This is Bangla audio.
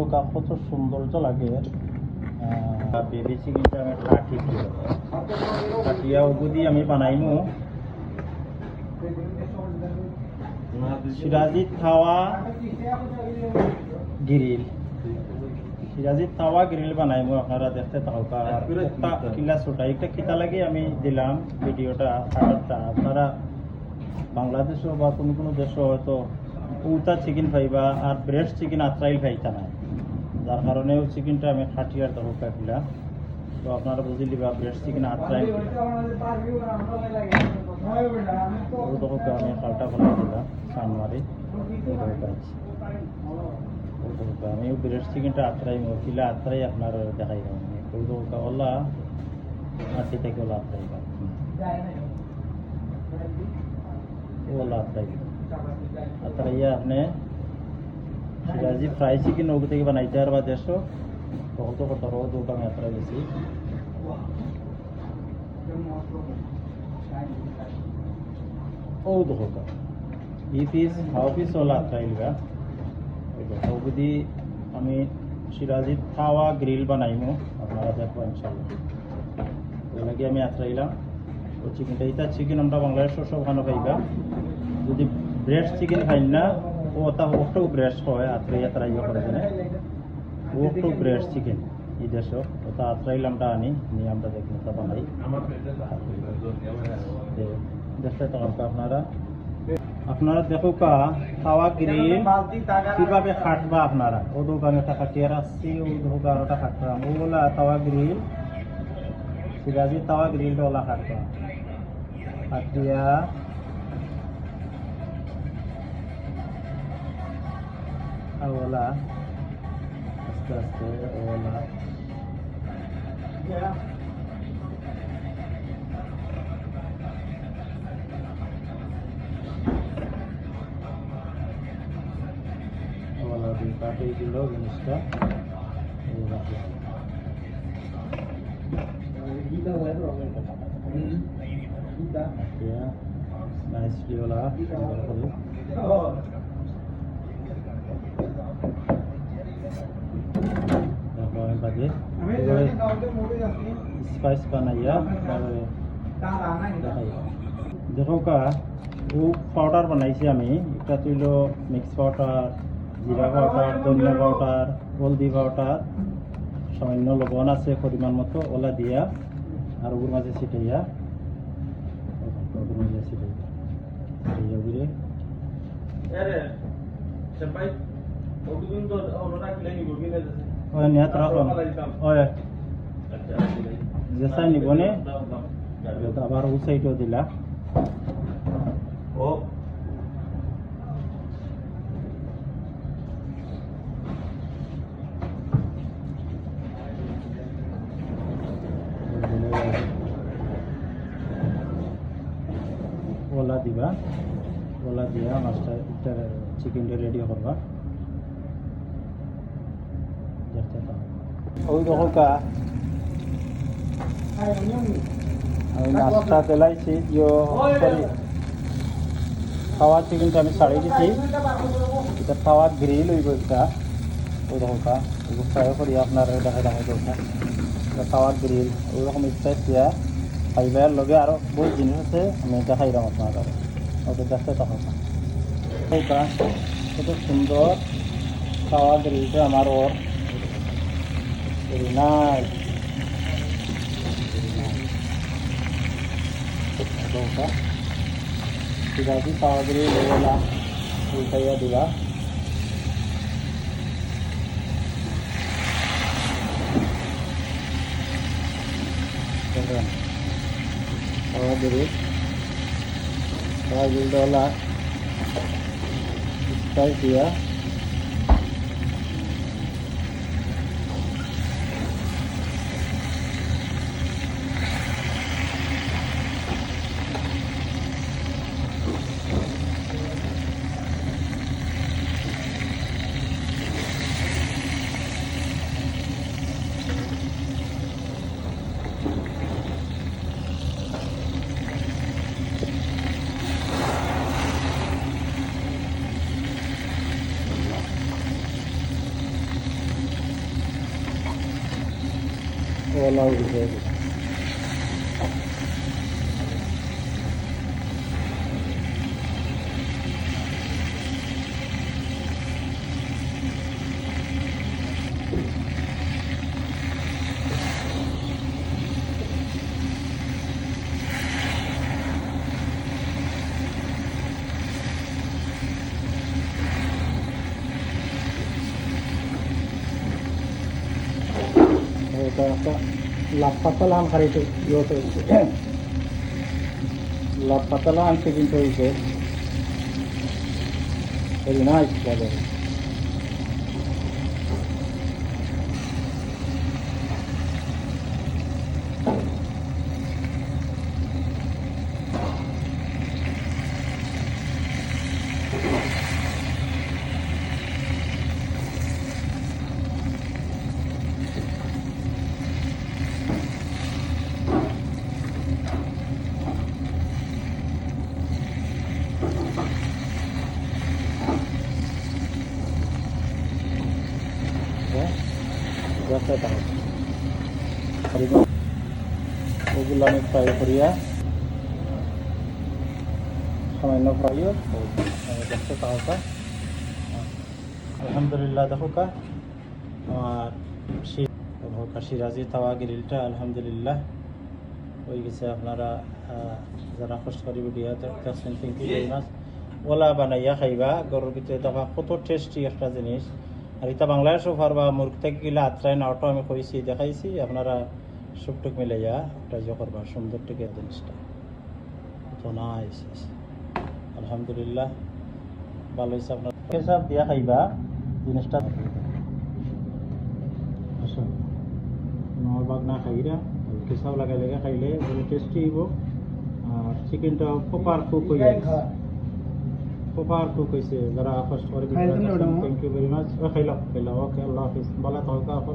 দেখো কত সৌন্দর্য লাগে। বেবি চিকেনটা আমি কাটিয়া ওগুদি আমি বানাইমু সিরাজি তাওয়া গ্রিল। সিরাজি তাওয়া গ্রিল বানাইমু, আপনারা দেখতে থাকা। একটা কিলা ছোটা একটা কিতা লাগে আমি দিলাম ভিডিওটা আটারটা। আপনারা বাংলাদেশে বা কোনো কোনো দেশে হয়তো উতা চিকেন পাইবা আর ব্রেস্ট চিকেন আত্রাইল পাইতা না, যার কারণেও চিকেনটা আমি খাটিয়ার দরকার কিলা। তো আপনারা বুঝে লিবা ব্রেস্ট চিকেন আত্রাইল আমি খালটা ফেলাই দিলাম সানমারি। আমি ব্রেস্ট চিকেনটা আত্রাই কিলা আত্রাই আপনার দেখাই ওলা মাটি থেকে ওলা আত্রাই ওলা আত্রাই আত্রাইয়া আপনি সিরাজি ফ্রাই চিকেন ওগুলো থেকে বানাইতে আর বা দেড়শো তখন তো কত রোদ ওটা আমি আত্রাই বেশি ও দেখো ই পিস হাও পিস ওলা আত্রাইলগা ওগুদি আমি সিরাজি তাওয়া গ্রিল বানাইমু, আপনারা দেখবো ইনশাল্লাহ। ওই লাগে আমি আত্রাইলাম ও চিকেনটা। এটা চিকেন আমরা বাংলাদেশের সব খানো পাইবা। যদি ব্রেস্ট চিকেন খাই না ও তা ওটাও ব্রেস্ট হয় আত্রাইয়া তারাইয়া করে দেনে ওটাও ব্রেস্ট চিকেন এই দেশ ওটা আত্রাইলামটা আনি নিয়ে আমরা দেখুন ওটা বানাই দেখতে থাকা আপনারা। আপনারা দেখো কা তাওয়া গ্রিল কিভাবে খাটবা আপনারা। ও দোকানে একটা খাটিয়ার আসছি, ও দোকান ওটা খাটবা ওগুলা তাওয়া গ্রিল সিরাজি তাওয়া গ্রিলটা ওলা খাটবা খাটিয়া ওলা আস্তে আস্তে ওলা কাটে দিল জিনিসটা নাইসলি ওলা বাজে স্পাইস বানাইয়া দেখো কা ও পাউডার বানাইছি আমি। এটা তুইল মিক্স পাউডার, জিরা পাউডার, ধনিয়া পাউডার, হলদি পাউডার, সামান্য লবণ আছে পরিমাণ মতো ওলা দিয়া আর ওর মাঝে ছিটাইয়া যেসা নিবনে আবার ও সাইডও দিলা ওলা দিবা। ওলা দিয়া মাছটা একটা চিকেনটা রেডি করবা। ওই দেখো কা আমি মাছটা তেলাইছি খাওয়া চিকেনটা আমি ছাড়িয়ে দিছি। এটা খাওয়া গ্রিল হইব একটা। ওই দেখো কা ফ্রাই করি আপনার দেখা দেখা দরকার খাওয়ার গ্রিল ওইরকম স্পাইস দিয়া খাইবার লগে আরো বহুত জিনিস আছে আমি এটা খাইলাম আপনার ওদের দেখতে তখন কত সুন্দর খাওয়া গ্রিলটা আমার ওর নাই ঠিক আছে। খাওয়া গ্রিল ওলা উল্টাইয়া দিবা। খাওয়া গ্রিলটা ওলা স্পাইস দিয়া ওলা উঠে এটা একটা লাভ পাতালা খাইতে ইয়ে হয়েছে লাভ পাতালা আনছে কিন্তু হয়েছে ভেরি নাইস লাগে ওগুলো আমি ফ্রাই করিয়া সামান্য ফ্রাইও দেখতে তাহলে আলহামদুলিল্লাহ দেখো কা আমার সিরাজি তাওয়া গ্রিলটা আলহামদুলিল্লাহ হয়ে গেছে আপনারা যারা কষ্ট করি ভিডিও দেখছেন থ্যাংক ইউ ভেরি মাচ ওলা বানাইয়া খাইবা গরুর ভিতরে দেখা কত টেস্টি একটা জিনিস আর এটা বাংলাদেশও পারবা মুরগ থেকে গেলে আত্রায় নাওটাও আমি কইছি দেখাইছি আপনারা সবটুক মিলাইয়া ট্রাই করবা সুন্দর থেকে জিনিসটা তো নাইস আলহামদুলিল্লাহ ভালো হয়েছে আপনার সব দিয়া খাইবা জিনিসটা আসো নবাগ না খাইরা কেসাও লাগাই লেগে খাইলে বলে টেস্টি হইব আর চিকেনটা প্রপার কুক হয়ে গেছে প্রপার কুক হয়েছে যারা কষ্ট করে থ্যাংক ইউ ভেরি মাচ খাইলাম ওকে আল্লাহ হাফিজ ভালো থাকা